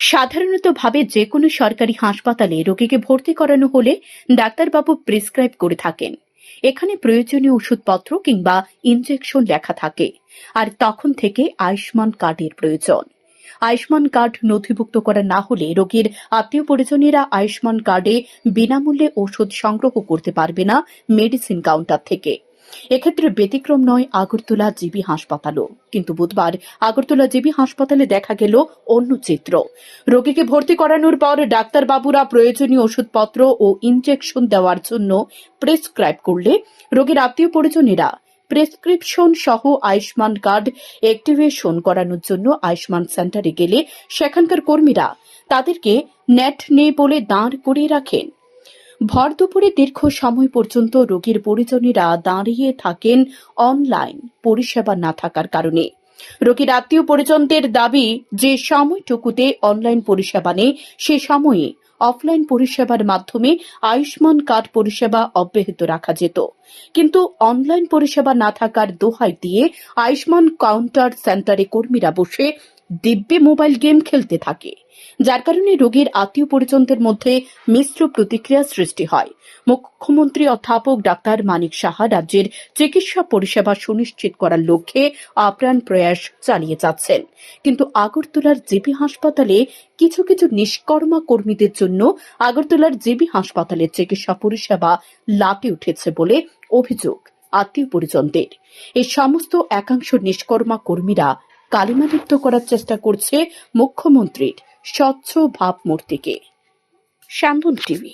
সাধারণতভাবে যে কোনো সরকারি হাসপাতালে রোগীকে ভর্তি করানো হলে ডাক্তারবাবু প্রেসক্রাইব করে থাকেন। এখানে প্রয়োজনীয় ওষুধপত্র কিংবা ইনজেকশন লেখা থাকে। আর তখন থেকে আয়ুষ্মান কার্ডের প্রয়োজন। আয়ুষ্মান কার্ড নথিভুক্ত করা না হলে রোগীর আত্মীয় পরিজনেরা আয়ুষ্মান কার্ডে বিনামূল্যে ওষুধ সংগ্রহ করতে পারবে না মেডিসিন কাউন্টার থেকে। এক্ষেত্রে ব্যতিক্রম নয় আগরতলা জিবি হাসপাতালও। কিন্তু বুধবার আগরতলা জিবি হাসপাতালে দেখা গেল অন্য চিত্র। রোগীকে ভর্তি করানোর পর ডাক্তারবাবুরা প্রয়োজনীয় ওষুধপত্র ও ইনজেকশন দেওয়ার জন্য প্রেসক্রাইব করলে রোগীর আত্মীয় পরিজনেরা প্রেসক্রিপশন সহ আয়ুষ্মান কার্ড অ্যাক্টিভেশন করানোর জন্য আয়ুষ্মান সেন্টারে গেলে সেখানকার কর্মীরা তাদেরকে নেট নেই বলে দাঁড় করিয়ে রাখেন। ভর দুপুরে দীর্ঘ সময় পর্যন্ত রোগীর পরিজনেরা দাঁড়িয়ে থাকেন অনলাইন পরিষেবা না থাকার কারণে। রোগীর আত্মীয় পরিজনদের দাবি যে সময়টুকুতে অনলাইন পরিষেবা নেই সে সময়ে অফলাইন পরিষেবার মাধ্যমে আয়ুষ্মান কার্ড পরিষেবা অব্যাহত রাখা যেত। কিন্তু অনলাইন পরিষেবা না থাকার দোহাই দিয়ে আয়ুষ্মান কাউন্টার সেন্টারে কর্মীরা বসে দিব্যে মোবাইল গেম খেলতে থাকে, যার কারণে রোগীর আত্মীয় পরিজনদের মধ্যে মিশ্র প্রতিক্রিয়া সৃষ্টি হয়। মুখ্যমন্ত্রী অধ্যাপক ডাক্তার মানিক সাহা রাজ্যের চিকিৎসা পরিষেবা সুনিশ্চিত করার লক্ষ্যে আপ্রাণ প্রয়াস চালিয়ে যাচ্ছেন। কিন্তু আগরতলার জিবি হাসপাতালে কিছু কিছু নিষ্কর্মা কর্মীদের জন্য আগরতলার জিবি হাসপাতালের চিকিৎসা পরিষেবা লাটে উঠেছে বলে অভিযোগ আত্মীয় পরিজনদের। এই সমস্ত একাংশ নিষ্কর্মা কর্মীরা কালিমালিপ্ত করার চেষ্টা করছে মুখ্যমন্ত্রীর স্বচ্ছ ভাবমূর্তিকে। স্যান্দন টিভি।